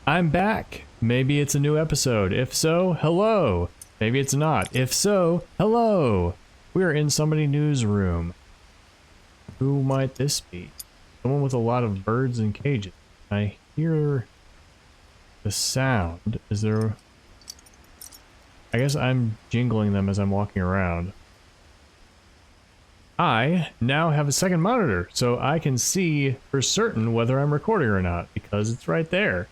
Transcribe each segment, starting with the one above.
I'm back. Maybe it's a new episode. If so, hello. Maybe it's not. If so, hello. We're in somebody's newsroom. Who might this be? Someone with a lot of birds in cages. I hear the sound. Is there... I guess I'm jingling them as I'm walking around. I now have a second monitor, so I can see for certain whether I'm recording or not, because it's right there.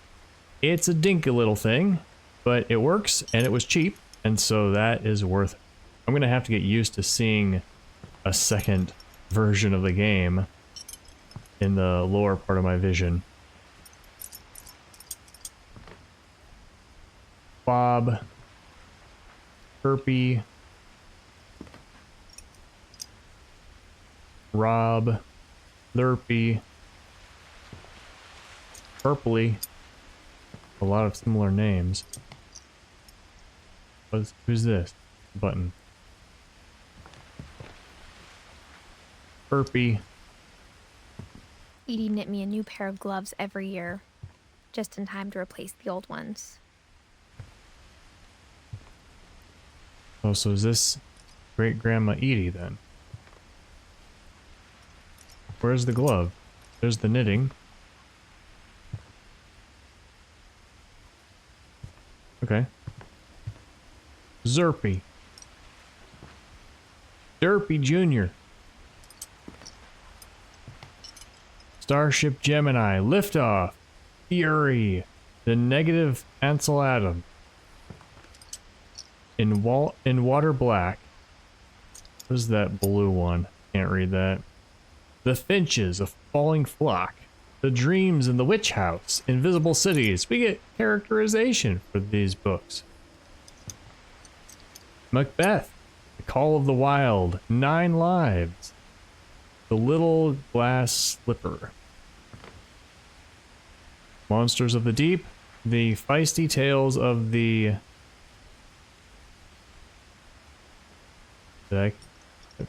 It's a dinky little thing, but it works, and it was cheap, and so that is worth it. I'm gonna have to get used to seeing a second version of the game in the lower part of my vision. Bob, Herpy, Rob, Lurpy, Purpley, a lot of similar names. Who's this? Button. Herpy. Edie knit me a new pair of gloves every year, just in time to replace the old ones. Oh, so is this Great-Grandma Edie then? Where's the glove? There's the knitting. Okay. Zerpy. Derpy Jr. Starship Gemini. Liftoff. Fury. The negative Ansel Atom. In water black. What is that blue one? Can't read that. The Finches, a falling flock. The Dreams in the Witch House. Invisible Cities. We get characterization for these books. Macbeth. The Call of the Wild. 9 Lives. The Little Glass Slipper. Monsters of the Deep. The Feisty Tales of the... I'm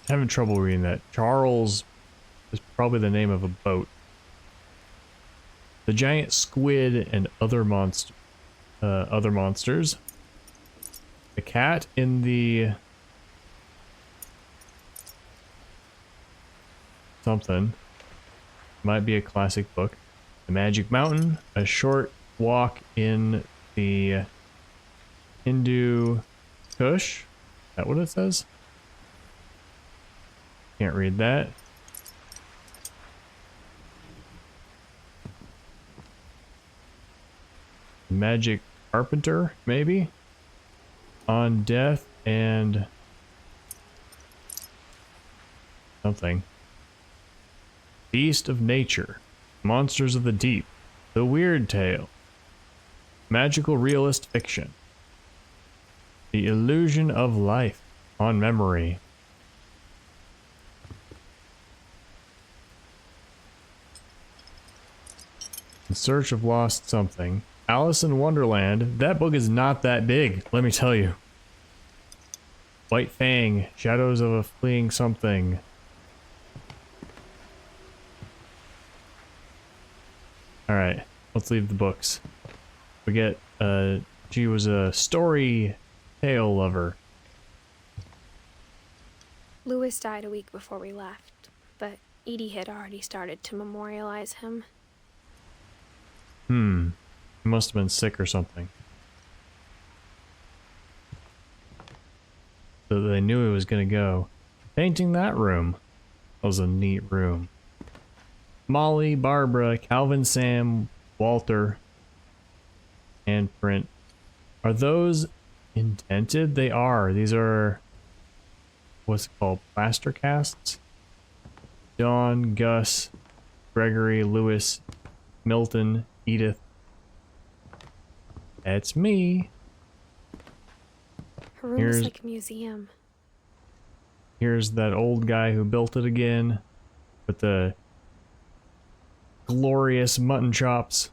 having trouble reading that. Charles is probably the name of a boat. The Giant Squid and other monsters. The Cat in the... something. Might be a classic book. The Magic Mountain. A Short Walk in the Hindu Kush. Is that what it says? Can't read that. Magic Carpenter, maybe? On Death and... something. Beast of Nature. Monsters of the Deep. The Weird Tale. Magical Realist Fiction. The Illusion of Life. On Memory. In Search of Lost Something. Alice in Wonderland. That book is not that big, let me tell you. White Fang. Shadows of a Fleeing Something. Alright, let's leave the books. We get, she was a story tale lover. Lewis died a week before we left, but Edie had already started to memorialize him. He must have been sick or something. So they knew he was gonna go. Painting that room. That was a neat room. Molly, Barbara, Calvin, Sam, Walter, handprint. Are those indented? They are. These are, what's it called? Plaster casts? Dawn, Gus, Gregory, Lewis, Milton, Edith. That's me. Her room is like a museum. Here's that old guy who built it again. With the glorious mutton chops.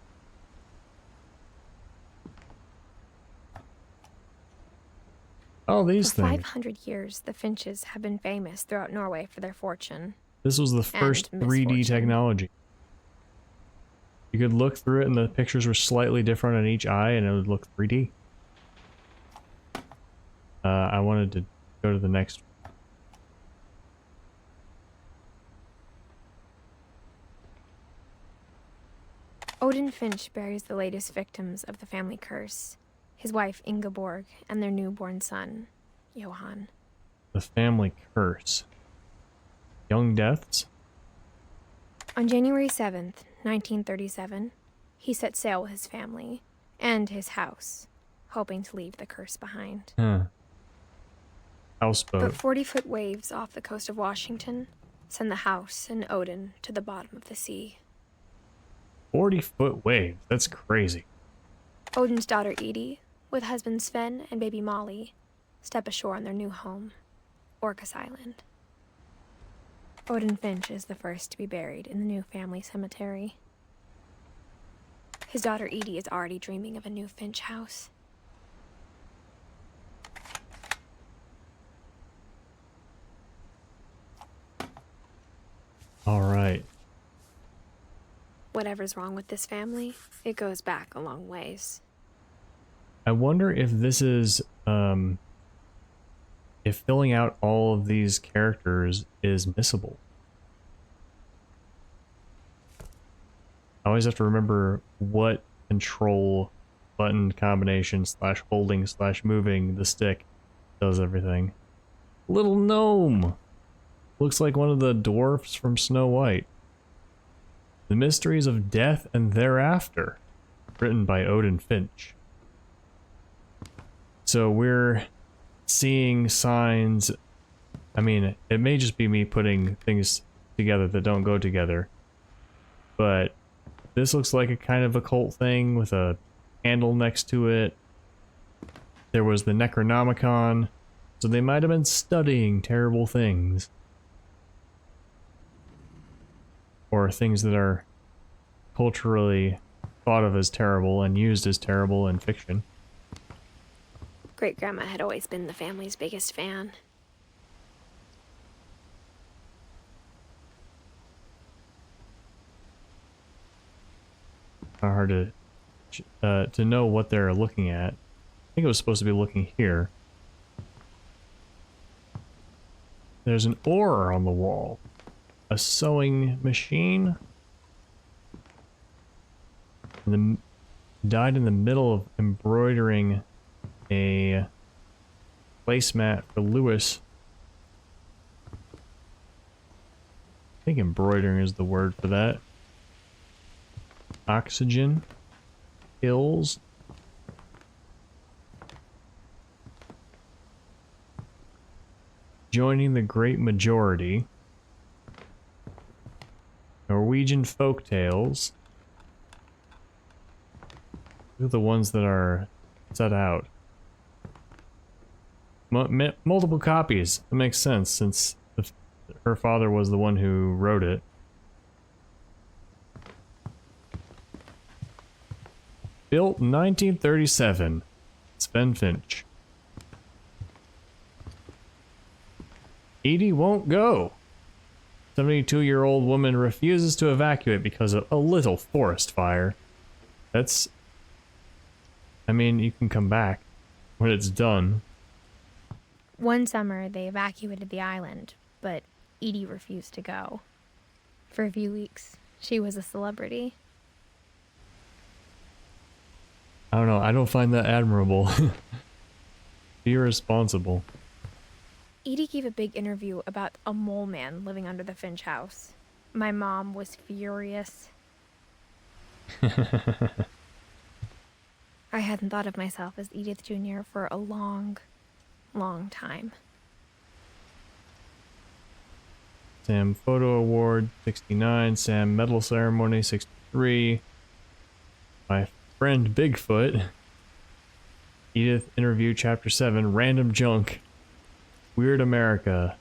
Oh, these for things. 500 years, the Finches have been famous throughout Norway for their fortune. This was the first 3D technology. You could look through it and the pictures were slightly different on each eye and it would look 3D. I wanted to go to the next one. Odin Finch buries the latest victims of the family curse, his wife Ingeborg and their newborn son, Johann. The family curse. Young deaths? On January 7th, 1937, he set sail with his family and his house, hoping to leave the curse behind. Huh. Houseboat. But 40-foot waves off the coast of Washington send the house and Odin to the bottom of the sea. 40-foot waves. That's crazy. Odin's daughter Edie, with husband Sven and baby Molly, step ashore on their new home, Orcas Island. Odin Finch is the first to be buried in the new family cemetery. His daughter Edie is already dreaming of a new Finch house. All right. Whatever's wrong with this family, it goes back a long ways. I wonder if this is, if filling out all of these characters is missable. I always have to remember what control button combination / holding / moving the stick does everything. Little gnome! Looks like one of the dwarfs from Snow White. The Mysteries of Death and Thereafter, written by Odin Finch. So we're seeing signs. I mean, it may just be me putting things together that don't go together, but this looks like a kind of occult thing with a handle next to it. There was the Necronomicon, so they might have been studying terrible things. Or things that are culturally thought of as terrible and used as terrible in fiction. Great-grandma had always been the family's biggest fan. Hard to know what they're looking at. I think it was supposed to be looking here. There's an oar on the wall. A sewing machine. Died in the middle of embroidering a placemat for Lewis. I think embroidering is the word for that. Oxygen. Hills. Joining the great majority. Norwegian folktales. Look at the ones that are set out. Multiple copies. That makes sense since her father was the one who wrote it. Built in 1937. Sven Finch. Edie won't go. 72-year-old woman refuses to evacuate because of a little forest fire. That's... I mean, you can come back when it's done. One summer, they evacuated the island, but Edie refused to go. For a few weeks, she was a celebrity. I don't know, I don't find that admirable. Be responsible. Edie gave a big interview about a mole man living under the Finch house. My mom was furious. I hadn't thought of myself as Edith Jr. for a long, long time. Sam Photo Award, 69. Sam Medal Ceremony, 63. My friend Bigfoot. Edith Interview, Chapter 7. Random Junk. Weird America.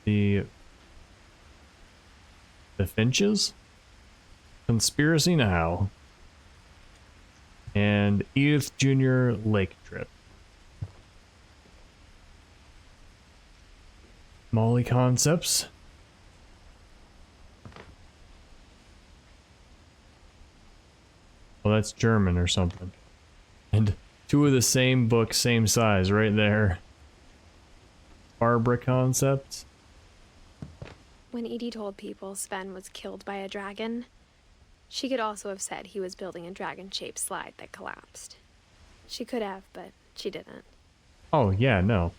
The Finches? Conspiracy Now. And Edith Jr. Lake Trip. Molly Concepts. Well, that's German or something. And two of the same book, same size, right there. Barbara concepts. When Edie told people Sven was killed by a dragon, she could also have said he was building a dragon-shaped slide that collapsed. She could have, but she didn't. Oh, yeah, no.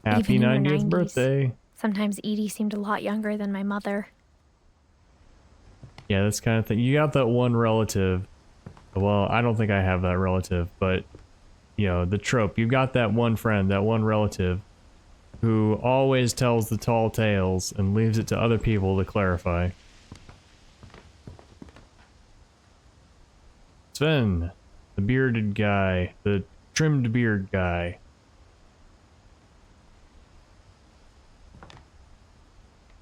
Happy Even in her 90th 90s. birthday. Sometimes Edie seemed a lot younger than my mother. Yeah, that's kind of thing. You got that one relative. Well, I don't think I have that relative, but, you know, the trope. You've got that one friend, that one relative, who always tells the tall tales and leaves it to other people to clarify. Sven, the bearded guy, the trimmed beard guy.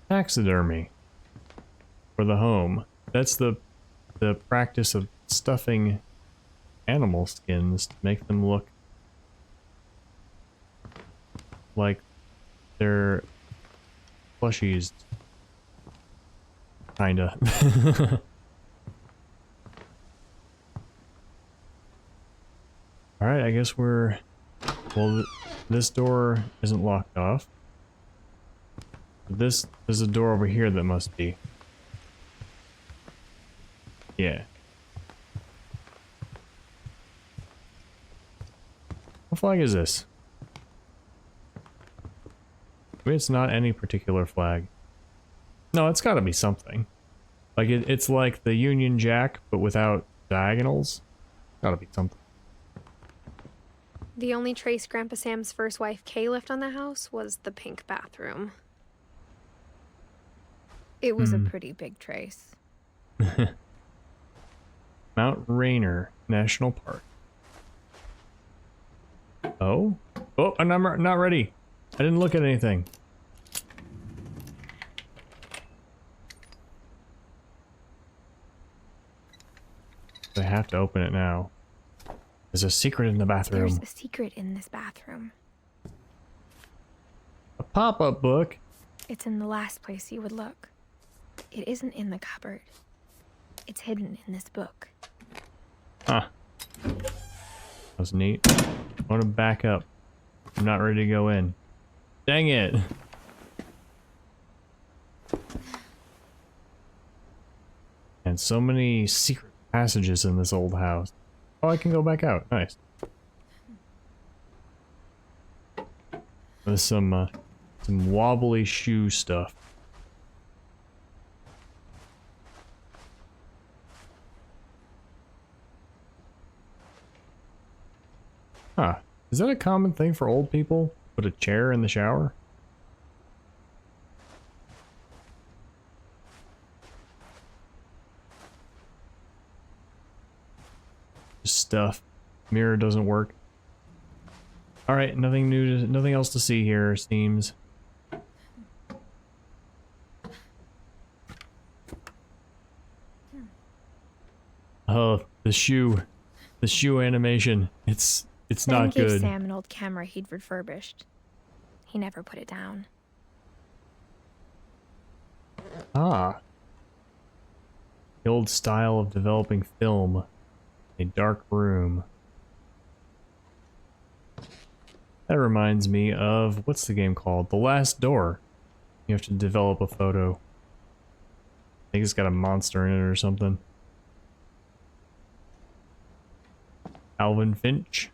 Taxidermy for the home. That's the practice of stuffing animal skins to make them look like they're plushies. Kinda. Alright, I guess we're... Well, this door isn't locked off. There's a door over here that must be. Yeah. What flag is this? Maybe it's not any particular flag. No, it's gotta be something. Like, it's like the Union Jack, but without diagonals. Gotta be something. The only trace Grandpa Sam's first wife Kay left on the house was the pink bathroom. It was a pretty big trace. Mount Rainier National Park. Oh? Oh, I'm not ready. I didn't look at anything. I have to open it now. There's a secret in the bathroom. There's a secret in this bathroom. A pop-up book? It's in the last place you would look. It isn't in the cupboard. It's hidden in this book. Huh. That was neat. I want to back up. I'm not ready to go in. Dang it! And so many secret passages in this old house. Oh, I can go back out. Nice. There's some wobbly shoe stuff. Huh. Is that a common thing for old people? Put a chair in the shower? Just stuff. Mirror doesn't work. Alright, nothing new, nothing else to see here, seems. Oh, the shoe animation. It's not Ben gave good. Sam an old camera he'd refurbished. He never put it down. Ah. The old style of developing film. A dark room. That reminds me of, what's the game called? The Last Door. You have to develop a photo. I think it's got a monster in it or something. Alvin Finch.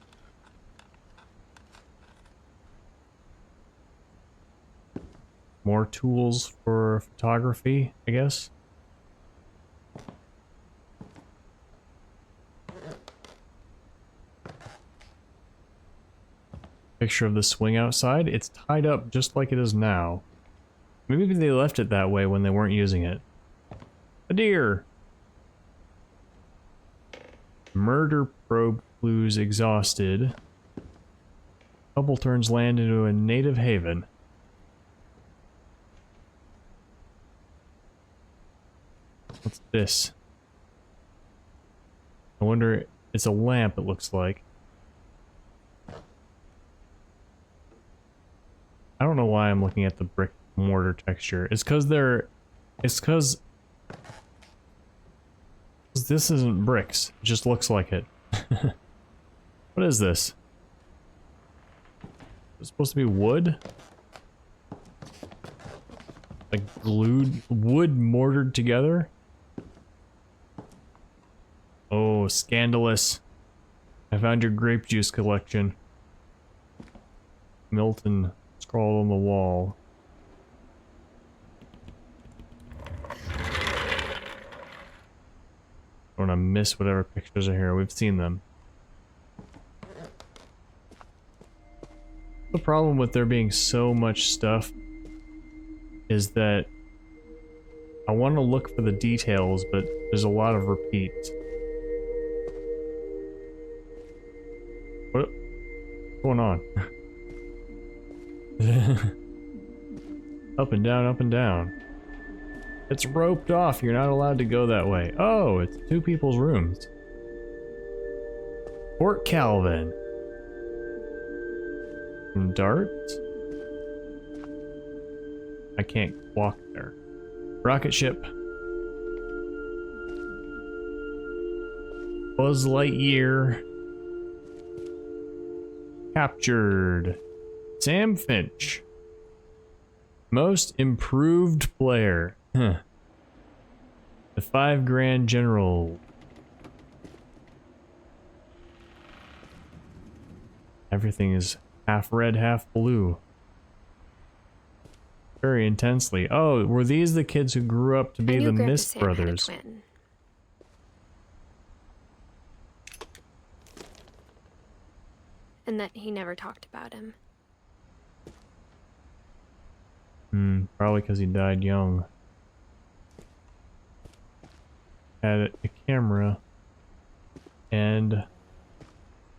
More tools for photography, I guess. Picture of the swing outside. It's tied up just like it is now. Maybe they left it that way when they weren't using it. A deer! Murder probe clues exhausted. Couple turns land into a native haven. What's this? I wonder, it's a lamp, it looks like. I don't know why I'm looking at the brick mortar texture. It's because they're It's because this isn't bricks. It just looks like it. What is this? It's supposed to be wood? Like glued wood mortared together? Oh, scandalous. I found your grape juice collection. Milton scrawled on the wall. I don't want to miss whatever pictures are here. We've seen them. The problem with there being so much stuff is that I want to look for the details, but there's a lot of repeats. What's going on? Up and down, up and down. It's roped off. You're not allowed to go that way. Oh, it's two people's rooms. Fort Calvin. Some darts. I can't walk there. Rocket ship. Buzz Lightyear. Captured. Sam Finch. Most improved player. Huh. The 5 Grand General. Everything is half red, half blue. Very intensely. Oh, were these the kids who grew up to be the Mist brothers? And that he never talked about him. Probably because he died young. Had a camera. And...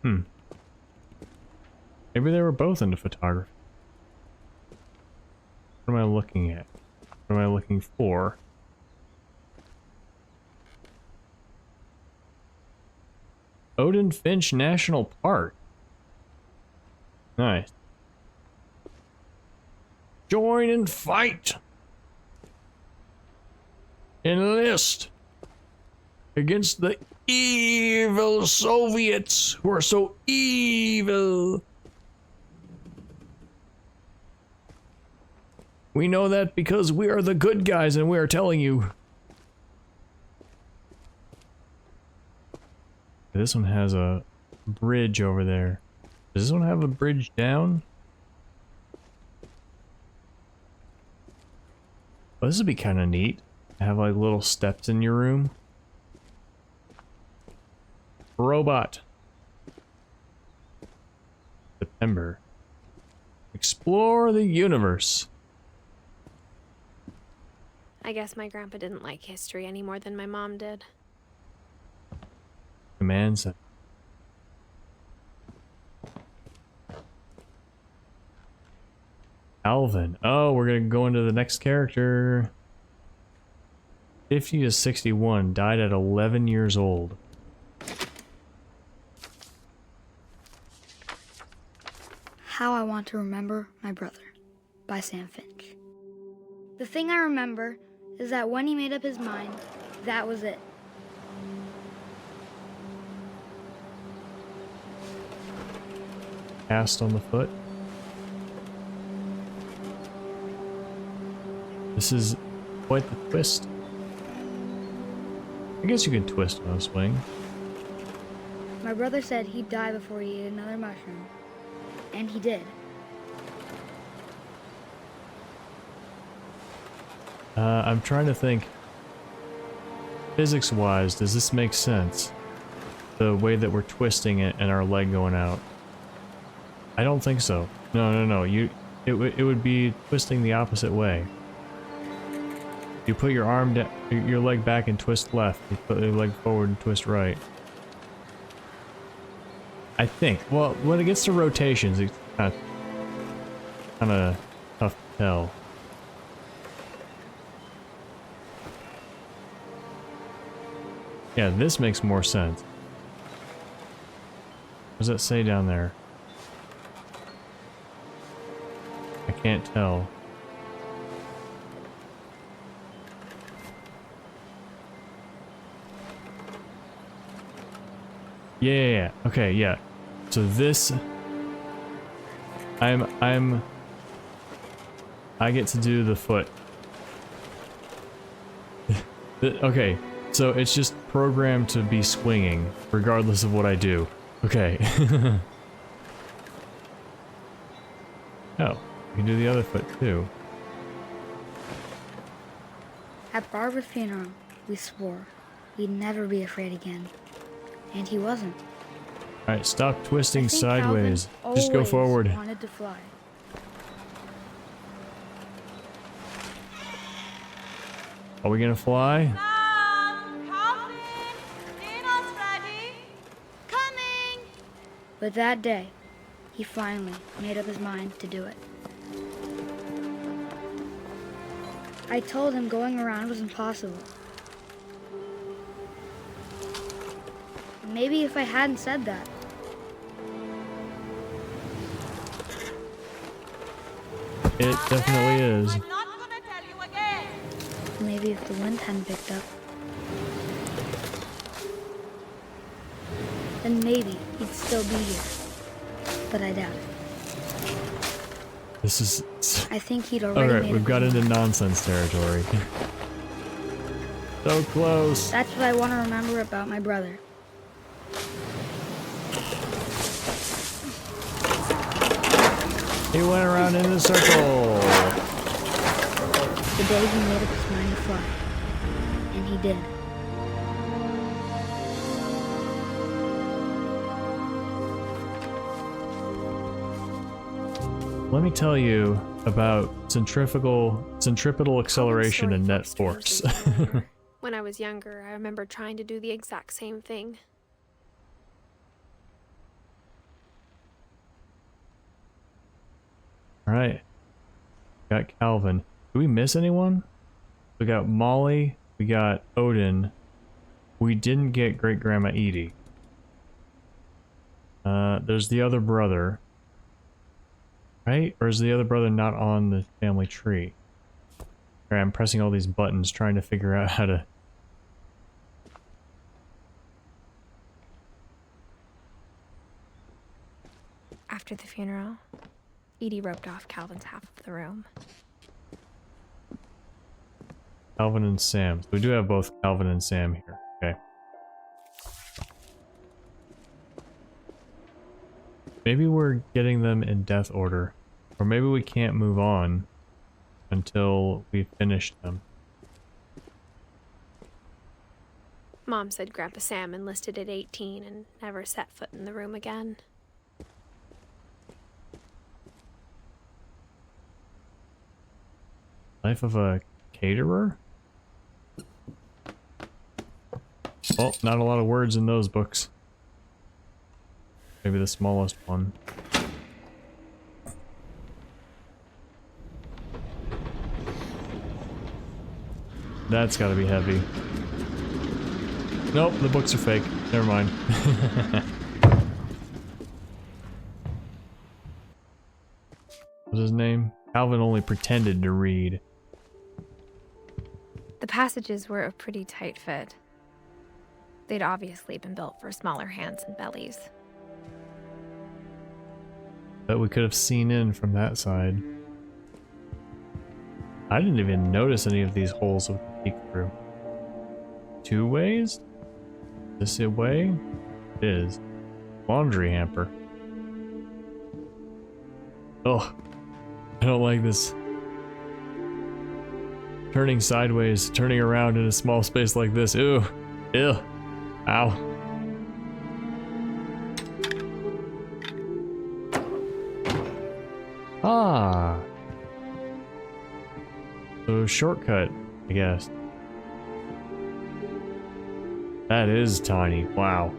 maybe they were both into photography. What am I looking at? What am I looking for? Odin Finch National Park. Nice. Join and fight! Enlist! Against the evil Soviets who are so evil! We know that because we are the good guys and we are telling you. This one has a bridge over there. Does this one have a bridge down? Oh, this would be kind of neat. Have like little steps in your room. Robot. September. Explore the universe. I guess my grandpa didn't like history any more than my mom did. Commands. Alvin. Oh, we're gonna go into the next character. 50 to 61. Died at 11 years old. How I Want to Remember My Brother by Sam Finch. The thing I remember is that when he made up his mind, that was it. Cast on the foot. This is quite the twist. I guess you can twist on a swing. My brother said he'd die before he ate another mushroom. And he did. I'm trying to think. Physics-wise, does this make sense? The way that we're twisting it and our leg going out. I don't think so. No. It would be twisting the opposite way. You put your arm down, your leg back and twist left. You put your leg forward and twist right. I think. Well, when it gets to rotations, it's kind of tough to tell. Yeah, this makes more sense. What does that say down there? I can't tell. Yeah. Okay, yeah. So this... I get to do the foot. Okay, so it's just programmed to be swinging, regardless of what I do. Okay. Oh, you can do the other foot too. At Barbara's funeral, we swore we'd never be afraid again. And he wasn't. Alright, stop I twisting think sideways. Calvin Just go always forward. wanted to fly. Are we gonna fly? Calvin, dinner's ready. Coming. But that day, he finally made up his mind to do it. I told him going around was impossible. Maybe if I hadn't said that, It definitely is. I'm not gonna tell you again. maybe if the wind hadn't picked up, then maybe he'd still be here. But I doubt it. This is... I think he'd already Alright, made we've up got his into mind. nonsense territory. So close. That's what I want to remember about my brother. He went around in a circle. The day he made up his mind to fly. And he did. Let me tell you about centripetal acceleration and net force. When I was younger, I remember trying to do the exact same thing. Alright. Got Calvin. Did we miss anyone? We got Molly. We got Odin. We didn't get Great Grandma Edie. There's the other brother. Right? Or is the other brother not on the family tree? Alright, I'm pressing all these buttons trying to figure out how to... After the funeral, Edie roped off Calvin's half of the room. Calvin and Sam. So we do have both Calvin and Sam here. Okay. Maybe we're getting them in death order. Or maybe we can't move on until we've finished them. Mom said Grandpa Sam enlisted at 18 and never set foot in the room again. Life of a caterer? Well, not a lot of words in those books. Maybe the smallest one. That's gotta be heavy. Nope, the books are fake. Never mind. What's his name? Calvin only pretended to read. The passages were a pretty tight fit. They'd obviously been built for smaller hands and bellies. Bet we could have seen in from that side. I didn't even notice any of these holes we could peek through. Two ways? This a way? It is. Laundry hamper. Ugh. I don't like this. Turning sideways, turning around in a small space like this. Ew. Ew. Ow. Ah. So shortcut, I guess. That is tiny. Wow.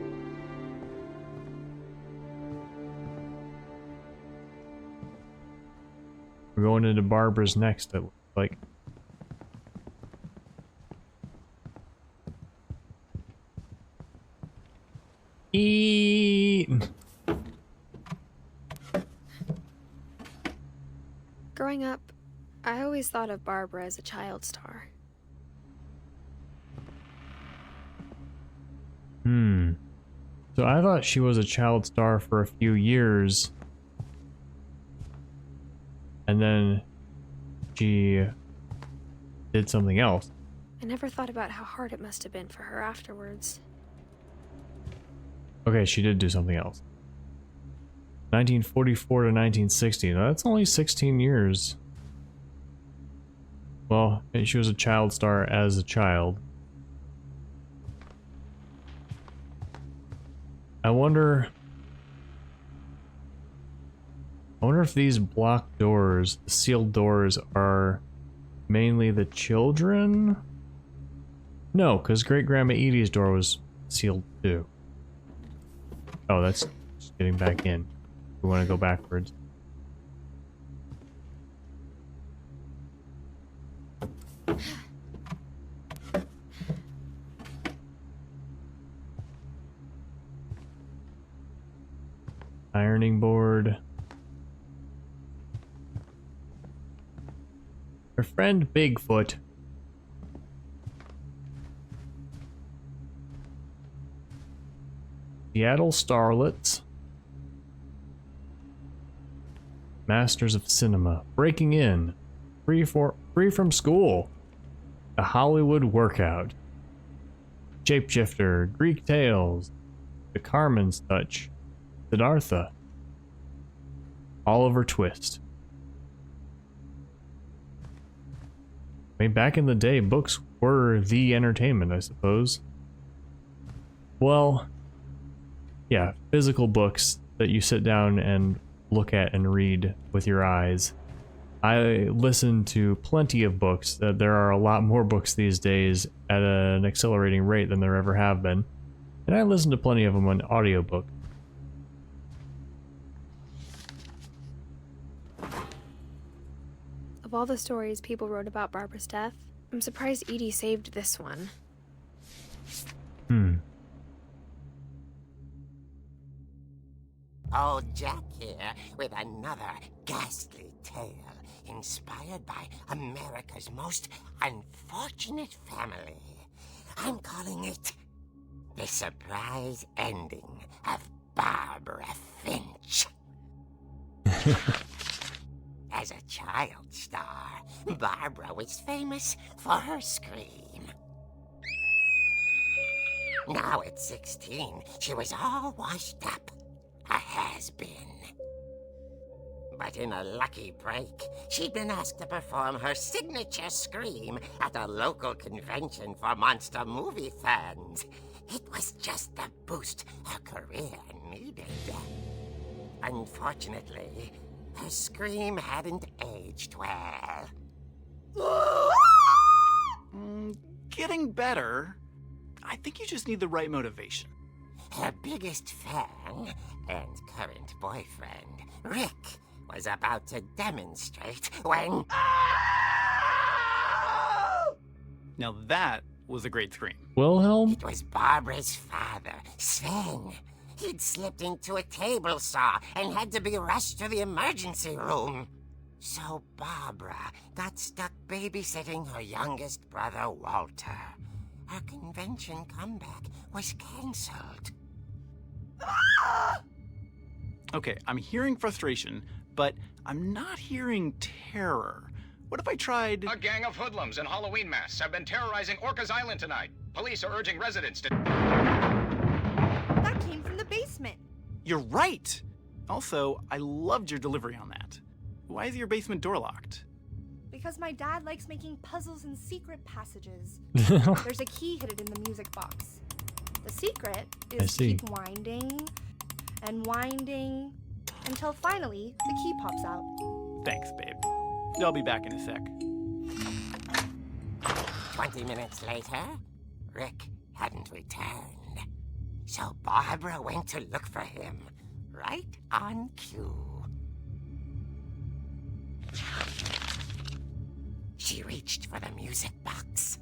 We're going into Barbara's next, it looks like. Eat. Growing up, I always thought of Barbara as a child star. So I thought she was a child star for a few years. And then she did something else. I never thought about how hard it must have been for her afterwards. Okay, she did do something else. 1944 to 1960. Now, that's only 16 years. Well, she was a child star as a child. I wonder if these blocked doors, sealed doors, are mainly the children? No, because Great-Grandma Edie's door was sealed too. Oh, that's just getting back in. We want to go backwards. Ironing board. Her friend Bigfoot. Seattle Starlets. Masters of Cinema. Breaking In. Free from School. A Hollywood Workout. Shapeshifter. Greek Tales. The Carmen's Touch. Siddhartha. Oliver Twist. I mean, back in the day, books were the entertainment, I suppose. Well, yeah, physical books that you sit down and look at and read with your eyes. I listen to plenty of books. There are a lot more books these days at an accelerating rate than there ever have been. And I listen to plenty of them on audiobook. Of all the stories people wrote about Barbara's death, I'm surprised Edie saved this one. Old Jack here with another ghastly tale inspired by America's most unfortunate family. I'm calling it The Surprise Ending of Barbara Finch. As a child star, Barbara was famous for her scream. Now at 16, she was all washed up. A has-been. But in a lucky break, she'd been asked to perform her signature scream at a local convention for monster movie fans. It was just the boost her career needed. Unfortunately, her scream hadn't aged well. Getting better. I think you just need the right motivation. Her biggest fan and current boyfriend, Rick, was about to demonstrate when... Now that was a great scream. Wilhelm? It was Barbara's father, Sven. He'd slipped into a table saw and had to be rushed to the emergency room. So Barbara got stuck babysitting her youngest brother, Walter. Her convention comeback was cancelled. Okay, I'm hearing frustration, but I'm not hearing terror. What if I tried... A gang of hoodlums in Halloween masks have been terrorizing Orcas Island tonight. Police are urging residents to... That came from the basement. You're right! Also, I loved your delivery on that. Why is your basement door locked? Because my dad likes making puzzles and secret passages. There's a key hidden in the music box. The secret is keep winding and winding until finally the key pops out. Thanks, babe. I'll be back in a sec. 20 minutes later, Rick hadn't returned. So Barbara went to look for him, right on cue. She reached for the music box.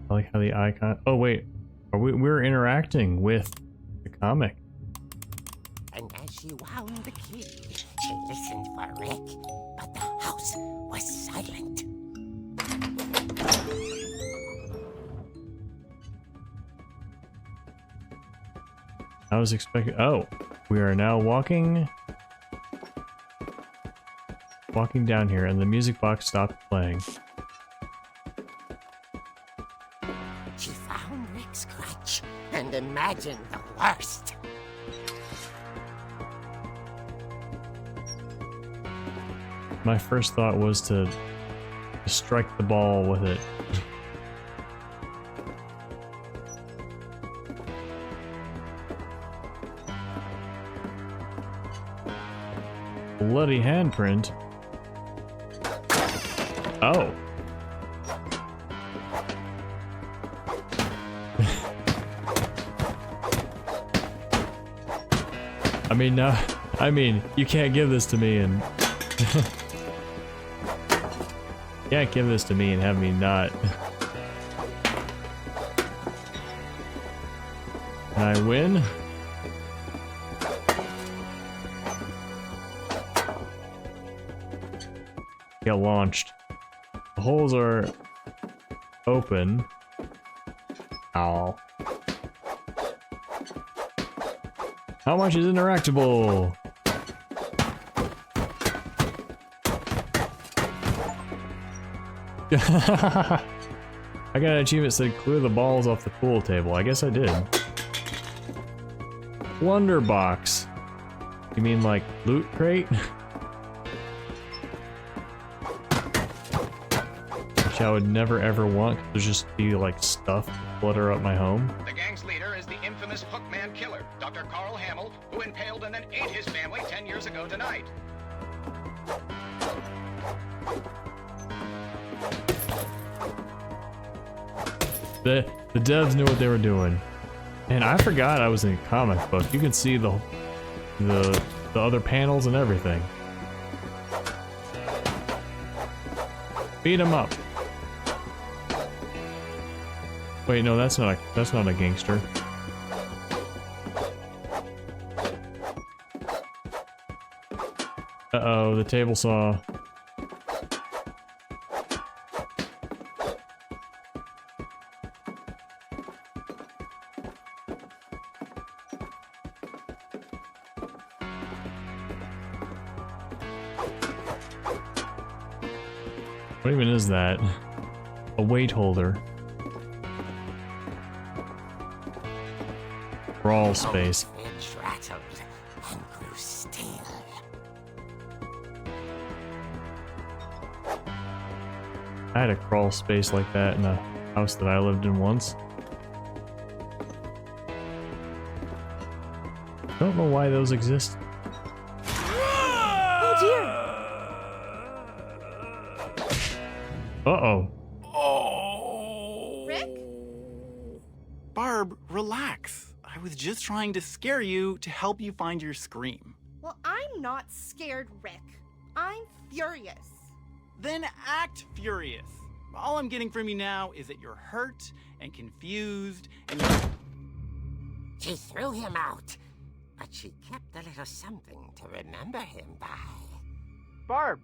I like how the icon... Oh, wait. We're interacting with the comic. And as she wound the key, she listened for Rick, but the house was silent. I was expecting... Oh, we are now walking down here, and the music box stopped playing. She found Rick's crutch and imagined the worst. My first thought was to strike the ball with it. Bloody handprint. Oh. I mean, you can't give this to me and... Can't give this to me and have me not. Can I win? Get launched. The holes are open. Ow. How much is interactable? I got an achievement that said clear the balls off the pool table. I guess I did. Wonder box. You mean like loot crate? Which I would never ever want. There's just be like stuff flutter up my home. The gang's leader is the infamous Hookman killer, Dr. Carl Hamill, who impaled and then ate his family 10 years ago tonight. The devs knew what they were doing. And I forgot I was in a comic book. You can see the other panels and everything. Beat him up. Wait, no, that's not a gangster. Uh-oh, the table saw. What even is that? A weight holder. Crawl space. Finch rattled and grew still. I had a crawl space like that in a house that I lived in once. Don't know why those exist. Oh dear! Uh-oh. Rick? Barb, relax. I was just trying to scare you to help you find your scream. Well, I'm not scared, Rick. I'm furious. Then act furious. All I'm getting from you now is that you're hurt and confused and you're... She threw him out, but she kept a little something to remember him by. Barb,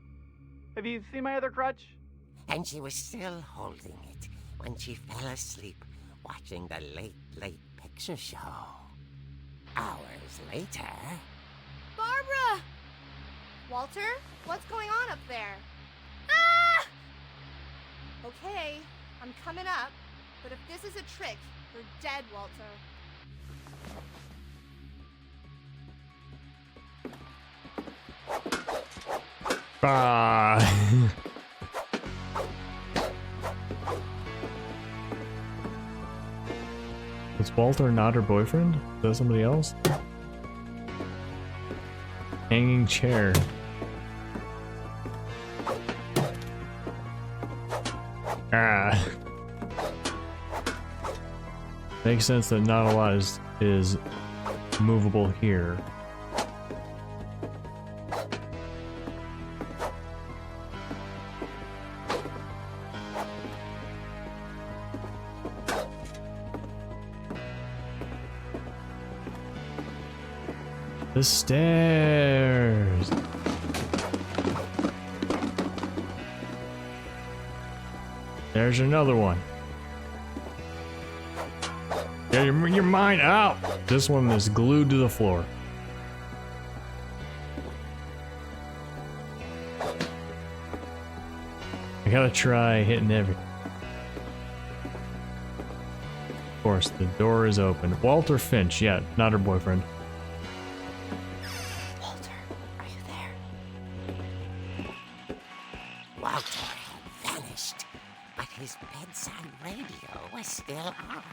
have you seen my other crutch? And she was still holding it when she fell asleep watching the late picture show. Hours later... Barbara! Walter, what's going on up there? Ah! Okay, I'm coming up, but if this is a trick, you're dead, Walter. Ah. Was Walter not her boyfriend? Is that somebody else? Hanging chair. Ah. Makes sense that not a lot is movable here. The stairs. There's another one. Get your mind out! This one is glued to the floor. I gotta try hitting everything. Of course, the door is open. Walter Finch, yeah, not her boyfriend. Walter, are you there? Walter had vanished, but his bedside radio was still on.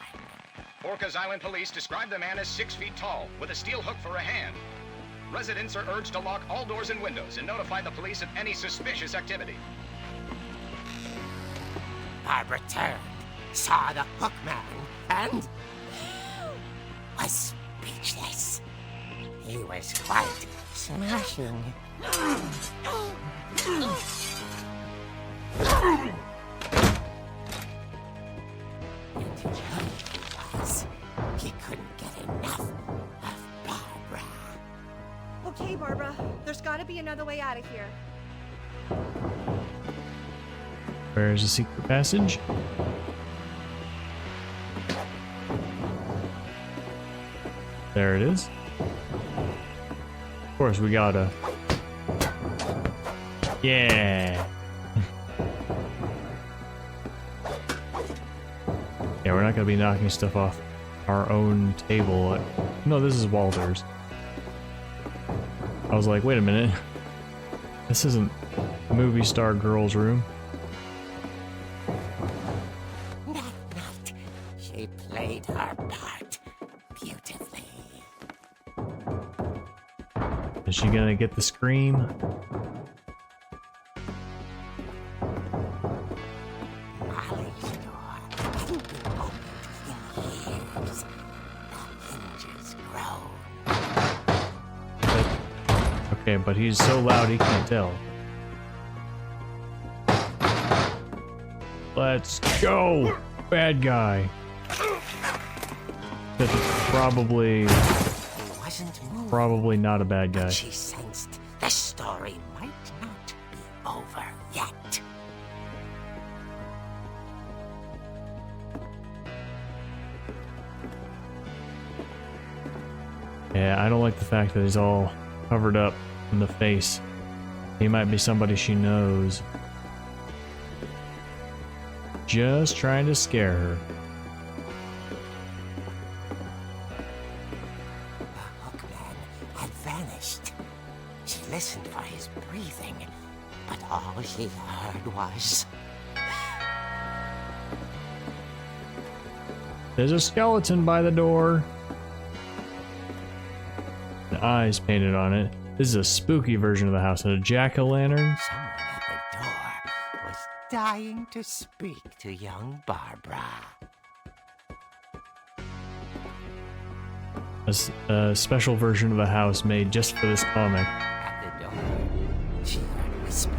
Orcas Island police describe the man as 6 feet tall, with a steel hook for a hand. Residents are urged to lock all doors and windows and notify the police of any suspicious activity. Barbara turned, saw the hook man, and was speechless. He was quite smashing. He couldn't get enough of Barbara. Okay, Barbara, there's gotta be another way out of here. Where's the secret passage? There it is. Of course, we gotta. Yeah. Yeah, we're not gonna be knocking stuff off our own table. No, this is Walter's. I was like, wait a minute. This isn't movie star girl's room. That night, she played her part beautifully. Is she gonna get the scream? Molly's door hadn't been opened in years. The hinges groaned. Okay, but he's so loud he can't tell. Let's go! Bad guy. That's He wasn't moved, probably not a bad guy. but she sensed the story might not be over yet. Yeah, I don't like the fact that he's all covered up in the face. He might be somebody she knows. Just trying to scare her. The hookman had vanished. She listened for his breathing, but all she heard was... There's a skeleton by the door. The eyes painted on it. This is a spooky version of the house. And a jack-o'-lantern. Someone at the door was dying to speak to young Barbara. A special version of the house made just for this comic. At the door, she heard whispering.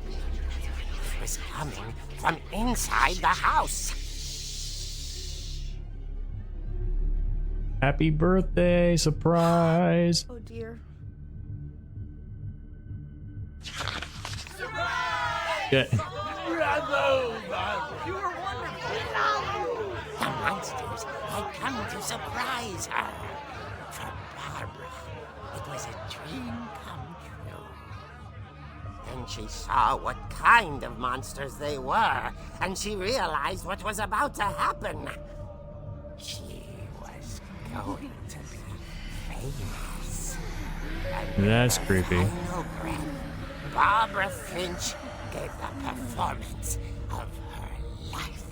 It was coming from inside the house. Happy birthday, surprise. Oh dear. Yeah. You were wonderful. The monsters had come to surprise her. For Barbara, it was a dream come true. Then she saw what kind of monsters they were, and she realized what was about to happen. She was going to be famous. And That's with creepy. her final breath, Barbara Finch gave the performance of her life.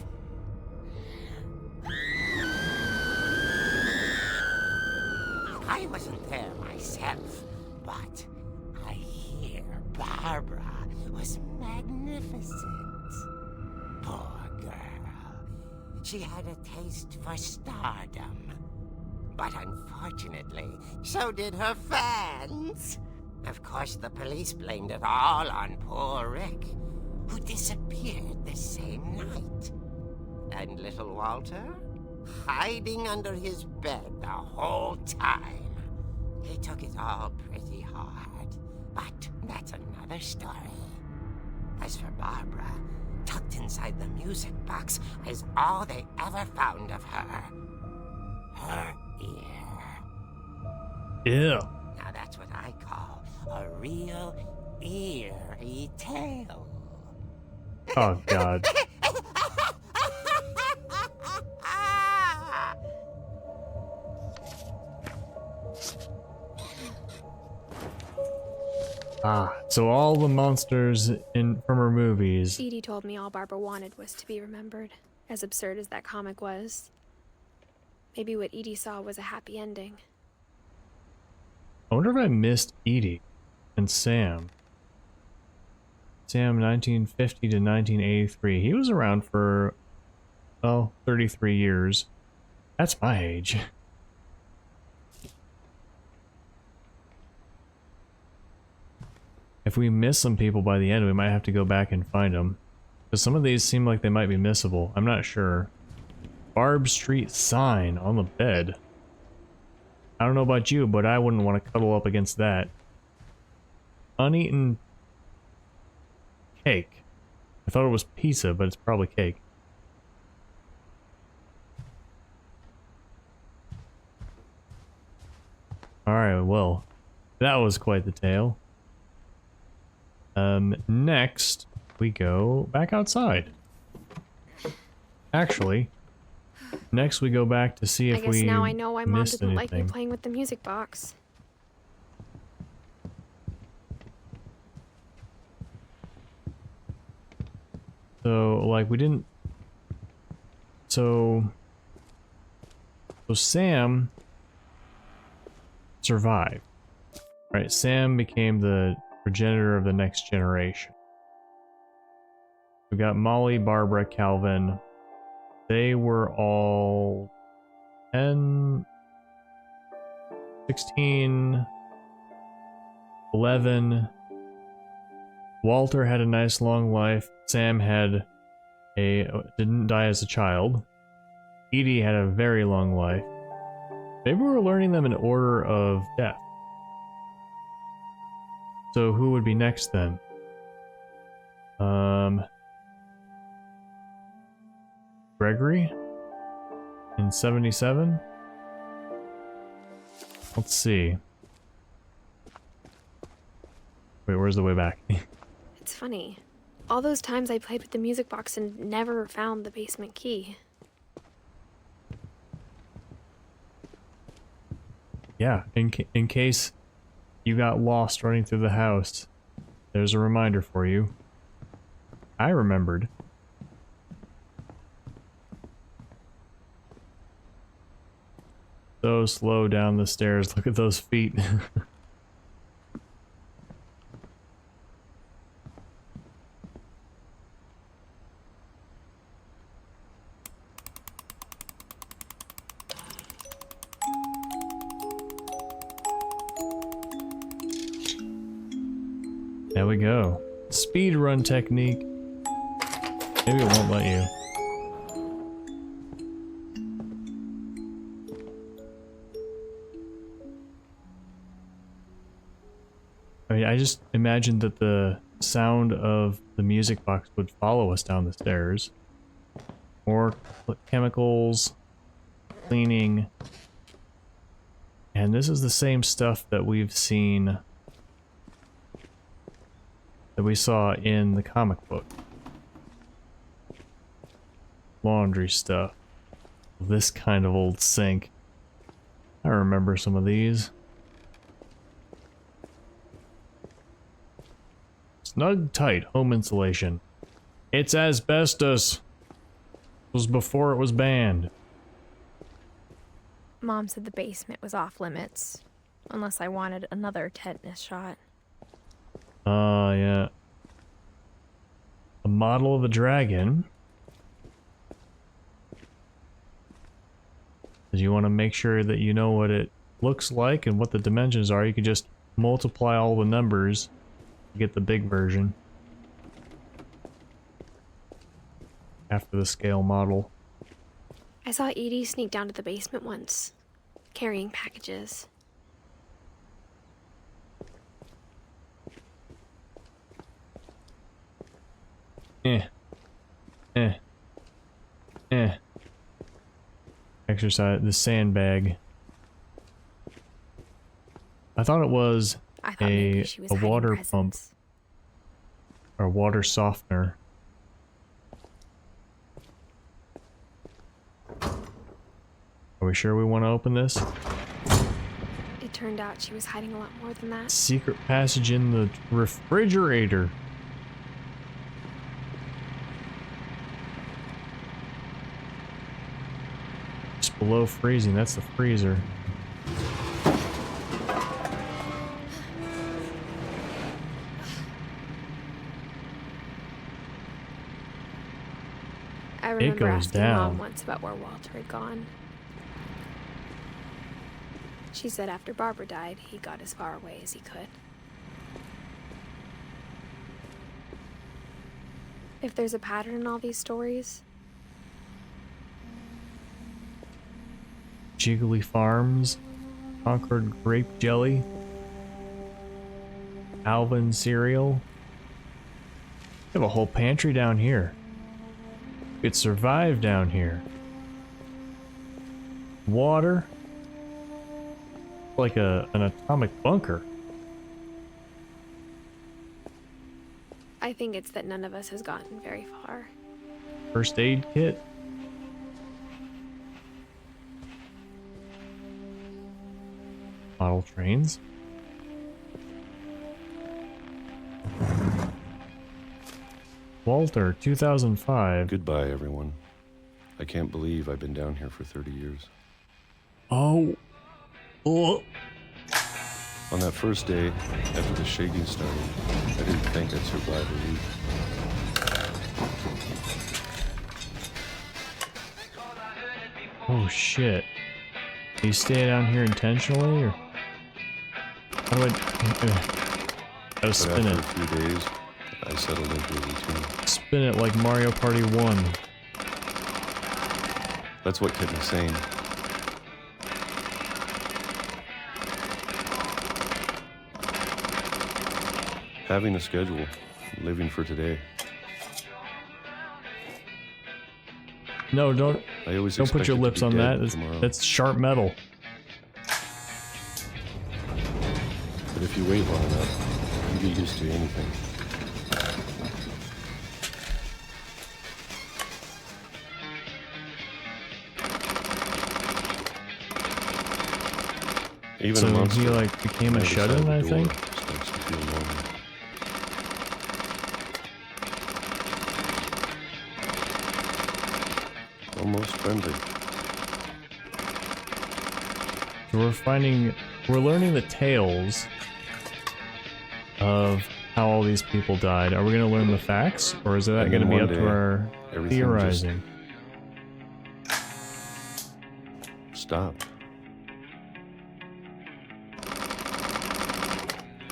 I wasn't there myself, but I hear Barbara was magnificent. Poor girl. She had a taste for stardom. But unfortunately, so did her fans. Of course, the police blamed it all on poor Rick, who disappeared the same night. And little Walter? Hiding under his bed the whole time. He took it all pretty hard, but that's another story. As for Barbara, tucked tucked inside the music box is all they ever found of her. Her ear. Ew. Now that's what I call a real eerie tale. Oh, God. Ah, so all the monsters from her movies. Edie told me all Barbara wanted was to be remembered, as absurd as that comic was. Maybe what Edie saw was a happy ending. I wonder if I missed Edie and Sam. Sam, 1950 to 1983. He was around for, well, 33 years. That's my age. If we miss some people by the end, we might have to go back and find them. Because some of these seem like they might be missable. I'm not sure. Barb Street sign on the bed. I don't know about you, but I wouldn't want to cuddle up against that. Uneaten cake. I thought it was pizza, but it's probably cake. Alright, well, that was quite the tale. Next, we go back outside. Actually, next we go back to see if I guess now I know why Mom missed didn't like me anything. playing with the music box. So, like, we didn't... So Sam survived. Right, Sam became the progenitor of the next generation. We got Molly, Barbara, Calvin. They were all 10, 16, 11. Walter had a nice long life. Sam didn't die as a child. Edie had a very long life. Maybe we're learning them in order of death. So who would be next then? Gregory? In 77? Let's see. Wait, where's the way back? It's funny. All those times I played with the music box and never found the basement key. Yeah, in case you got lost running through the house, there's a reminder for you. I remembered. So slow down the stairs. Look at those feet. There we go. Speed run technique. Maybe it won't let you. I mean, I just imagined that the sound of the music box would follow us down the stairs. More chemicals, cleaning. And this is the same stuff that we've seen, that we saw in the comic book. Laundry stuff. This kind of old sink. I remember some of these. Snug tight home insulation. It's asbestos. It was before it was banned. Mom said the basement was off limits, unless I wanted another tetanus shot. Yeah. A model of a dragon. If you want to make sure that you know what it looks like and what the dimensions are, you can just multiply all the numbers to get the big version. After the scale model. I saw Edie sneak down to the basement once, carrying packages. Exercise, the sandbag. I thought it was I thought maybe she was a hiding water presents. pump. Or a water softener. Are we sure we want to open this? It turned out she was hiding a lot more than that. Secret passage in the refrigerator. Just below freezing, that's the freezer. I remember goes asking down. Mom once about where Walter had gone. She said after Barbara died, he got as far away as he could. If there's a pattern in all these stories, Jiggly Farms, Concord Grape Jelly, Alvin Cereal. We have a whole pantry down here. We could survive down here. Water. Like an atomic bunker. I think it's that none of us has gotten very far. First aid kit. Model trains. Walter, 2005. Goodbye, everyone. I can't believe I've been down here for 30 years. Oh. Oh. On that first day, after the shaking started, I didn't think I'd survive a week. Oh shit. You stay down here intentionally, or how do I gotta But spin after it. a few days, I settled into a routine. Spin it like Mario Party 1. That's what kept me sane. Having a schedule, living for today. No, don't I always put your expected to lips be on dead that. tomorrow. That's sharp metal. But if you wait long enough, you get used to anything. Even So a monster, he like became a right beside shut-in, the I door, think. starts to feel normal. Almost friendly. So we're learning the tales of how all these people died. Are we gonna learn the facts, or is that And gonna then be one up to day, our everything theorizing? Stop.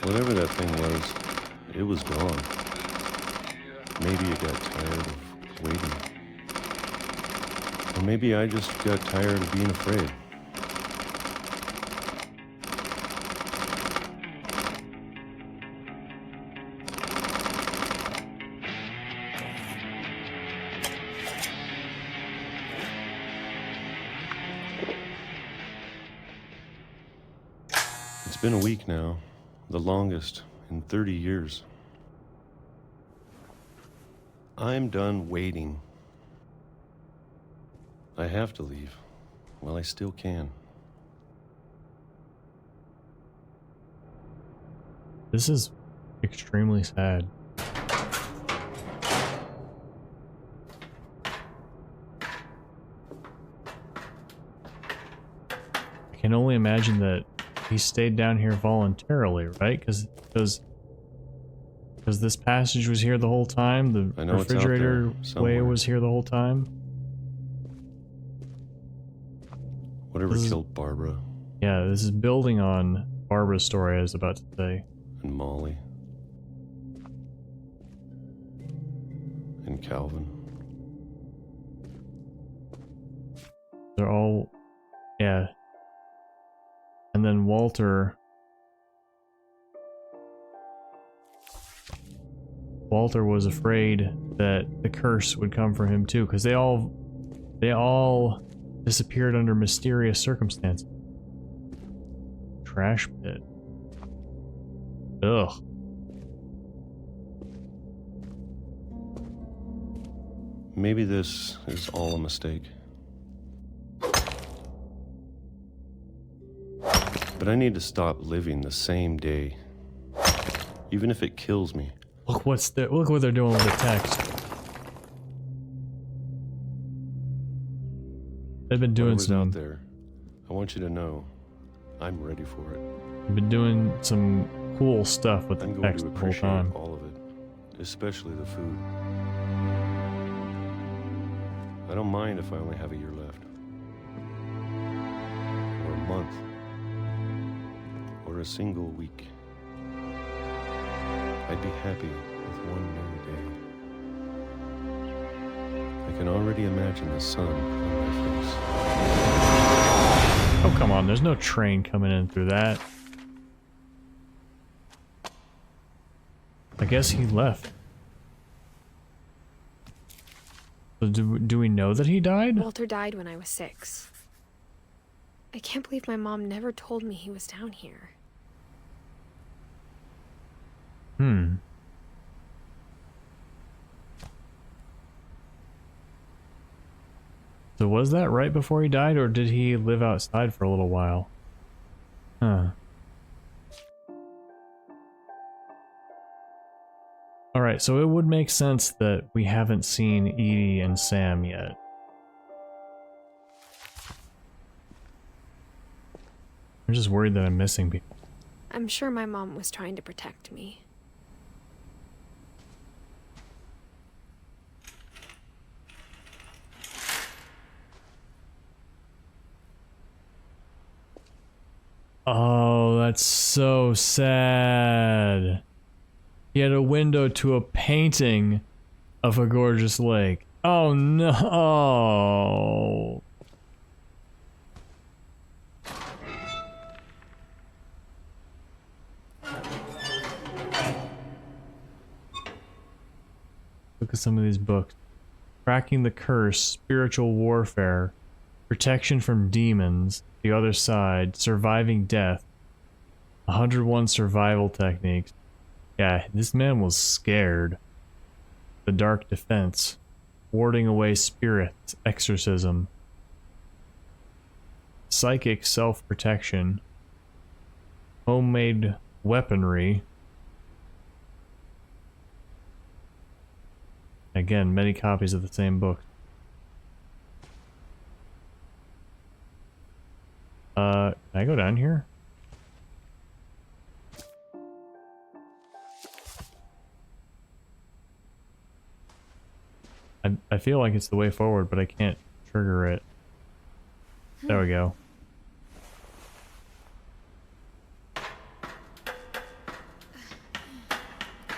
Whatever that thing was, it was gone. Maybe it got tired of waiting. Or maybe I just got tired of being afraid. It's been a week now, the longest in 30 years. I'm done waiting. I have to leave. Well, I still can. This is extremely sad. I can only imagine that he stayed down here voluntarily, right? Because this passage was here the whole time. The I know it's out there refrigerator way somewhere. was here the whole time. Whatever This is- killed Barbara Yeah, this is building on Barbara's story, I was about to say. and Molly and Calvin. They're all, yeah. And then Walter. Walter was afraid that the curse would come for him too, because they all disappeared under mysterious circumstances. Trash pit. Ugh. Maybe this is all a mistake. But I need to stop living the same day, even if it kills me. Look what they're doing with the text. They've been doing Whatever's some out there, I want you to know I'm ready for it. They've been doing some cool stuff with the I'm going text to the whole appreciate time. all of it, especially the food. I don't mind if I only have a year left, or a month, or a single week. I'd be happy with one new day. I can already imagine the sun on my face. Oh, come on, there's no train coming in through that. I guess he left. So do we know that he died? Walter died when I was 6. I can't believe my mom never told me he was down here. So was that right before he died, or did he live outside for a little while? Huh. Alright, so it would make sense that we haven't seen Edie and Sam yet. I'm just worried that I'm missing people. I'm sure my mom was trying to protect me. Oh, that's so sad. He had a window to a painting of a gorgeous lake. Oh no. Look at some of these books. Cracking the Curse, Spiritual Warfare, Protection from Demons, The Other Side, Surviving Death, 101 Survival Techniques. Yeah, this man was scared. The Dark Defense, Warding Away Spirits, Exorcism, Psychic Self-Protection, Homemade Weaponry. Again, many copies of the same book. Can I go down here? I feel like it's the way forward, but I can't trigger it. There we go.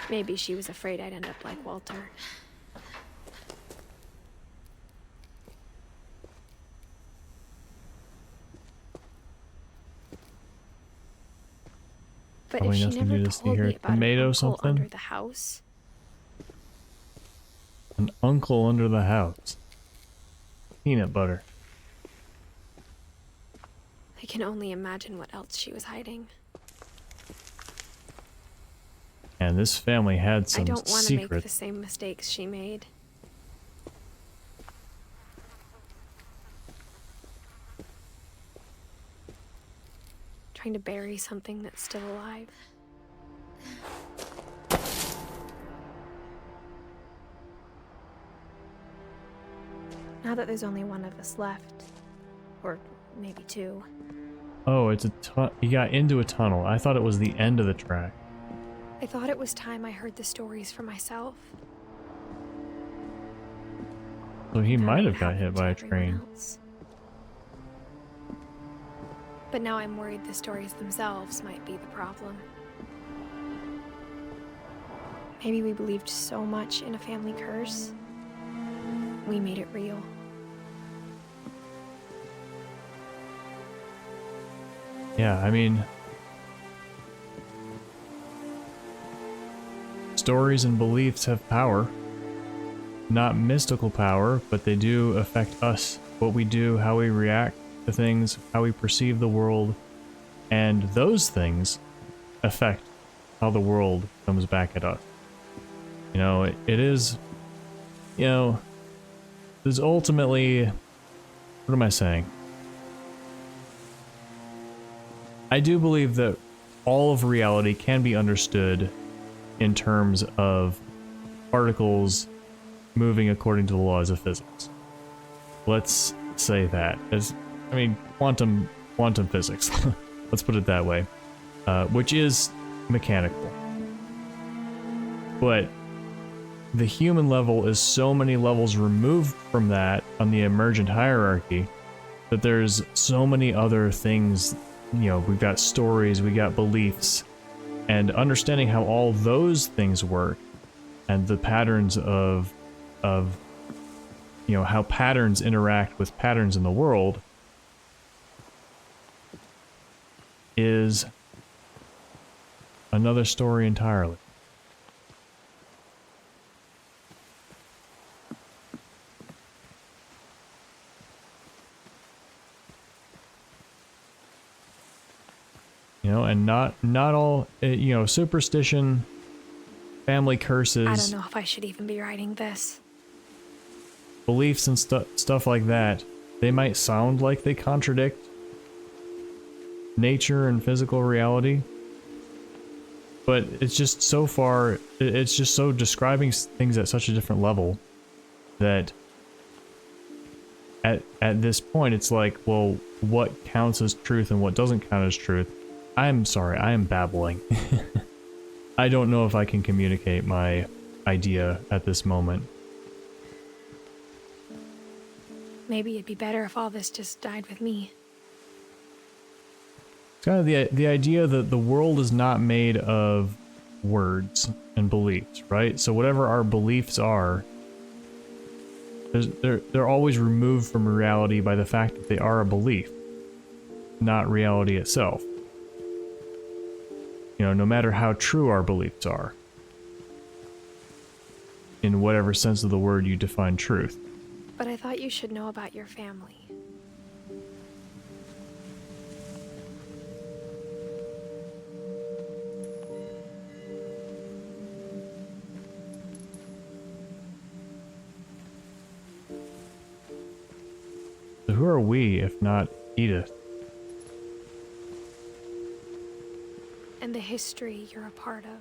Maybe she was afraid I'd end up like Walter. But Probably if she nothing never new to see told here. me about Tomato an uncle something? under the house, An uncle under the house. Peanut butter. I can only imagine what else she was hiding. And this family had I some don't want to make the secrets. same mistakes she made. Trying to bury something that's still alive. Now that there's only one of us left, or maybe 2, Oh, it's he got into a tunnel. I thought it was the end of the track. I thought it was time I heard the stories for myself. So he That might have got happen hit to by a everyone train. else. But now I'm worried the stories themselves might be the problem. Maybe we believed so much in a family curse, we made it real. stories and beliefs have power. Not mystical power, but they do affect us. What we do, how we react to things, how we perceive the world, and those things affect how the world comes back at us. You know, it is, you know, there's ultimately, what am I saying? I do believe that all of reality can be understood in terms of particles moving according to the laws of physics. Let's say that. I mean, quantum physics. Let's put it that way. Which is mechanical. But the human level is so many levels removed from that on the emergent hierarchy that there's so many other things. You know, we've got stories, we got beliefs, and understanding how all those things work and the patterns of you know, how patterns interact with patterns in the world is another story entirely. You know, and not all, you know, superstition, family curses. I don't know if I should even be writing this. Beliefs and stuff like that, they might sound like they contradict nature and physical reality, but it's just so far, it's just so describing things at such a different level that at this point it's like, well, what counts as truth and what doesn't count as truth? I'm sorry, I am babbling. I don't know if I can communicate my idea at this moment. Maybe it'd be better if all this just died with me. It's kind of the idea that the world is not made of words and beliefs, right? So whatever our beliefs are, they're always removed from reality by the fact that they are a belief, not reality itself. You know, no matter how true our beliefs are, in whatever sense of the word you define truth. But I thought you should know about your family. So who are we if not Edith? And the history you're a part of.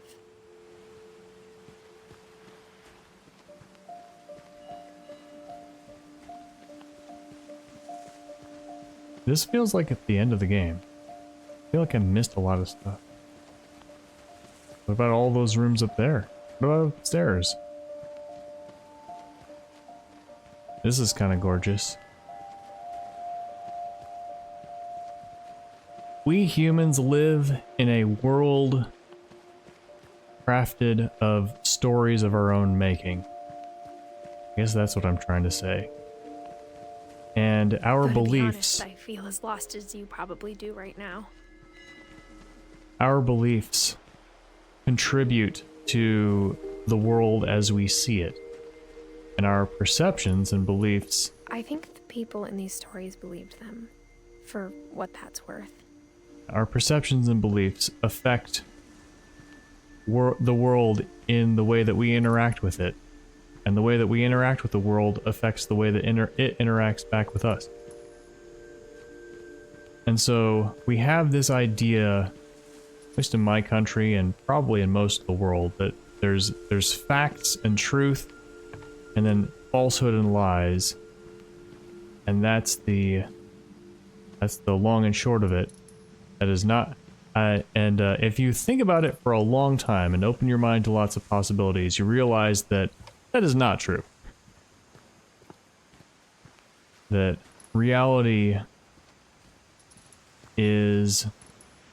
This feels like at the end of the game. I feel like I missed a lot of stuff. What about all those rooms up there? What about upstairs? This is kind of gorgeous. We humans live in a world crafted of stories of our own making. I guess that's what I'm trying to say. And our beliefs... To be honest, I feel as lost as you probably do right now. Our beliefs contribute to the world as we see it. And our perceptions and beliefs... I think the people in these stories believed them, for what that's worth. Our perceptions and beliefs affect the world in the way that we interact with it. And the way that we interact with the world affects the way that it interacts back with us. And so we have this idea, at least in my country and probably in most of the world, that there's facts and truth, and then falsehood and lies. And that's the long and short of it. That is not... if you think about it for a long time and open your mind to lots of possibilities, you realize that that is not true. That reality is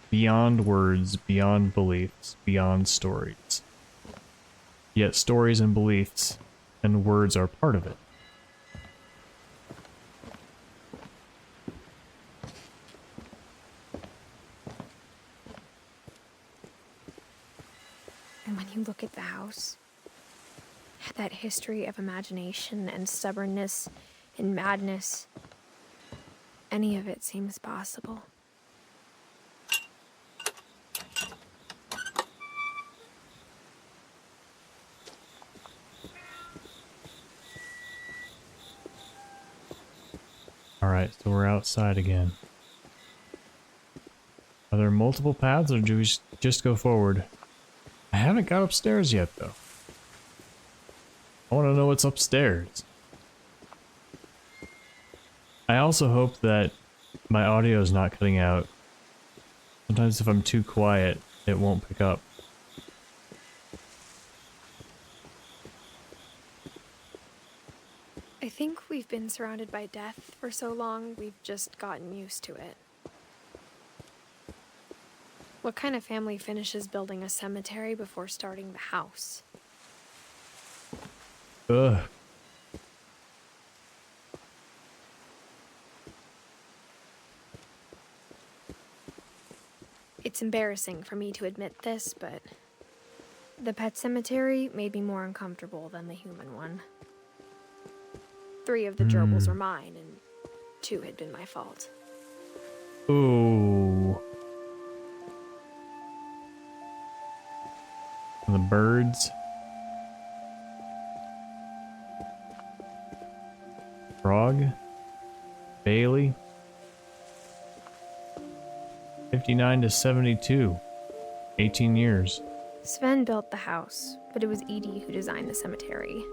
beyond words, beyond beliefs, beyond stories. Yet stories and beliefs and words are part of it. I And when you look at the house, that history of imagination and stubbornness and madness, any of it seems possible. Alright, so we're outside again. Are there multiple paths, or do we just go forward? I haven't got upstairs yet, though. I want to know what's upstairs. I also hope that my audio is not cutting out. Sometimes if I'm too quiet, it won't pick up. I think we've been surrounded by death for so long, we've just gotten used to it. What kind of family finishes building a cemetery before starting the house? Ugh. It's embarrassing for me to admit this, but the pet cemetery made me more uncomfortable than the human one. 3 of the gerbils were mine, and 2 had been my fault. Ooh. The birds. Frog. Bailey. 59 to 72. 18 years. Sven built the house, but it was Edie who designed the cemetery.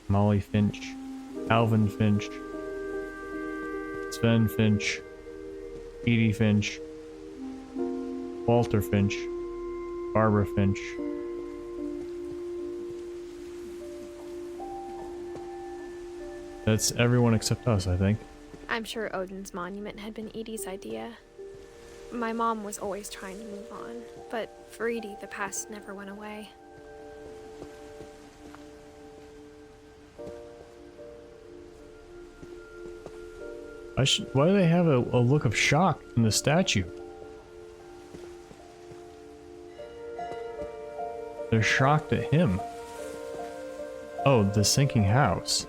Molly Finch. Alvin Finch. Sven Finch. Edie Finch. Walter Finch. Barbara Finch. That's everyone except us, I think. I'm sure Odin's monument had been Edie's idea. My mom was always trying to move on, but for Edie, the past never went away. Why do they have a look of shock in the statue? They're shocked at him. Oh, the sinking house.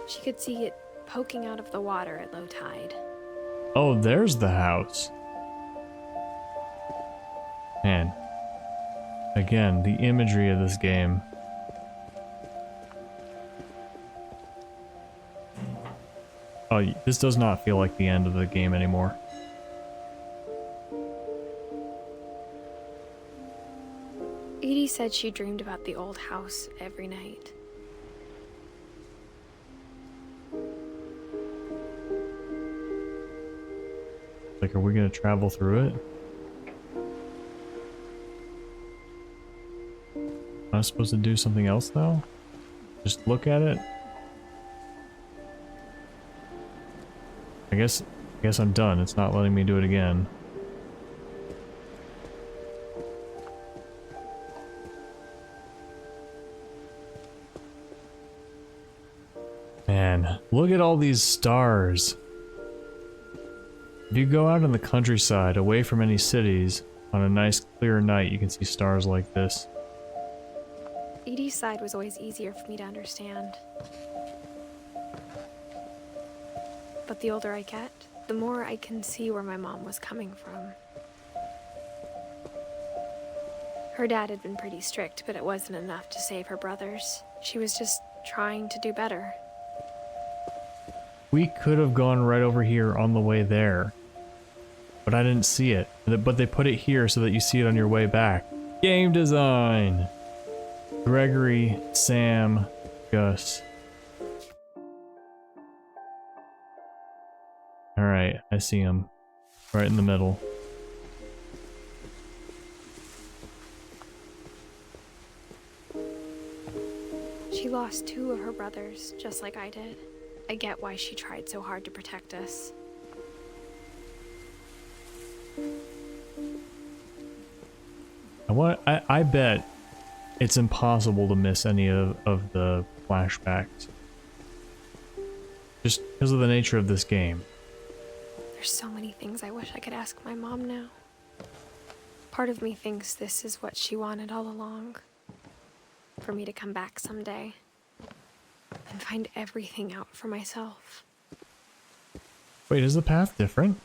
She could see it poking out of the water at low tide. Oh, there's the house. Man. Again, the imagery of this game. Oh, this does not feel like the end of the game anymore. Edie said she dreamed about the old house every night. Like, are we gonna travel through it? Am I supposed to do something else, though? Just look at it? I guess I'm done. It's not letting me do it again. Man, look at all these stars. If you go out in the countryside, away from any cities, on a nice clear night, you can see stars like this. Edie's side was always easier for me to understand. But the older I get, the more I can see where my mom was coming from. Her dad had been pretty strict, but it wasn't enough to save her brothers. She was just trying to do better. We could have gone right over here on the way there. But I didn't see it. But they put it here so that you see it on your way back. Game design! Gregory, Sam, Gus. Alright, I see him. Right in the middle. She lost 2 of her brothers, just like I did. I get why she tried so hard to protect us. I bet it's impossible to miss any of the flashbacks. Just because of the nature of this game. There's so many things I wish I could ask my mom now. Part of me thinks this is what she wanted all along. For me to come back someday and find everything out for myself. Wait, is the path different?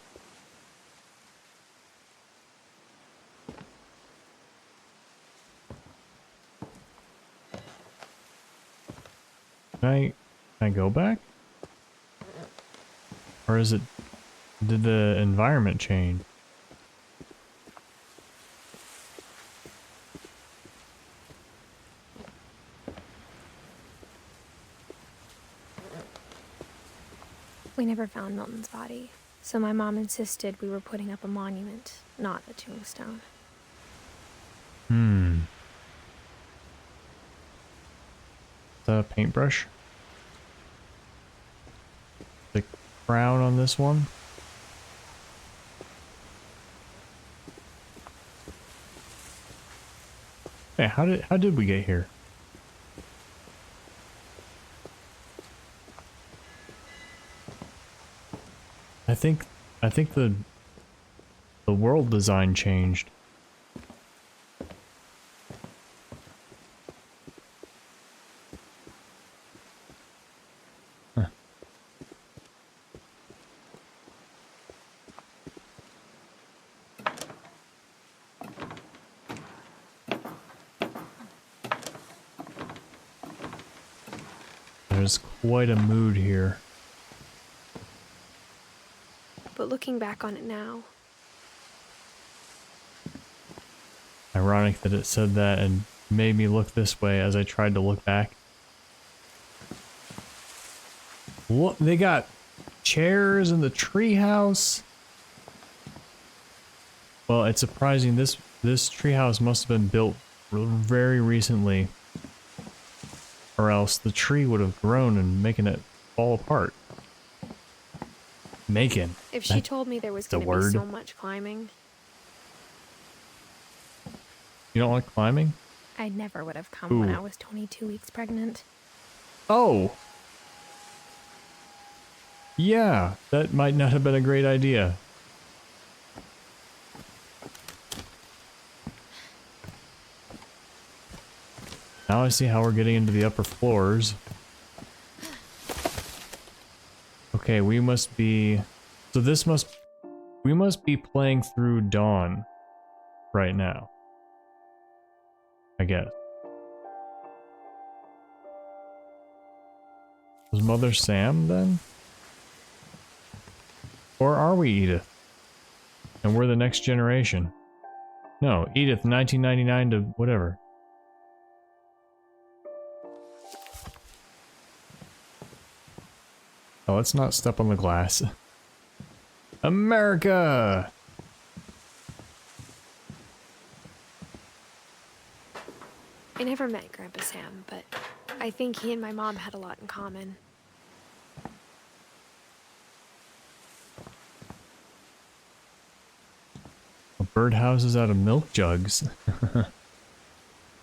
Can I go back? Or is it... Did the environment change? We never found Milton's body, so my mom insisted we were putting up a monument, not a tombstone. The paintbrush? The crown on this one? Hey, how did we get here? I think the world design changed. Huh. There's quite a mood here. But looking back on it now... Ironic that it said that and made me look this way as I tried to look back. What? They got chairs in the treehouse? Well, it's surprising. This treehouse must have been built very recently. Or else the tree would have grown and making it fall apart. Making. If she told me there was going to be so much climbing... You don't like climbing? I never would have come when I was 22 weeks pregnant. Oh! Yeah, that might not have been a great idea. Now I see how we're getting into the upper floors. Okay, we must be... So this must... We must be playing through Dawn right now. I guess. Was Mother Sam then? Or are we Edith? And we're the next generation. No, Edith 1999 to whatever. Oh, let's not step on the glass. America! I never met Grandpa Sam, but I think he and my mom had a lot in common. Birdhouses out of milk jugs.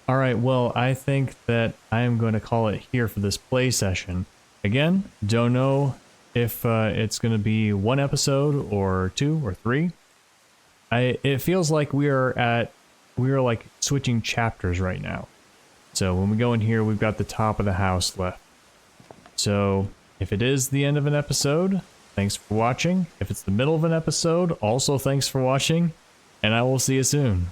Alright, well, I think that I am going to call it here for this play session. Again, don't know if it's going to be 1 episode or 2 or 3. It feels like we are like switching chapters right now. So when we go in here, we've got the top of the house left. So if it is the end of an episode, thanks for watching. If it's the middle of an episode, also thanks for watching. And I will see you soon.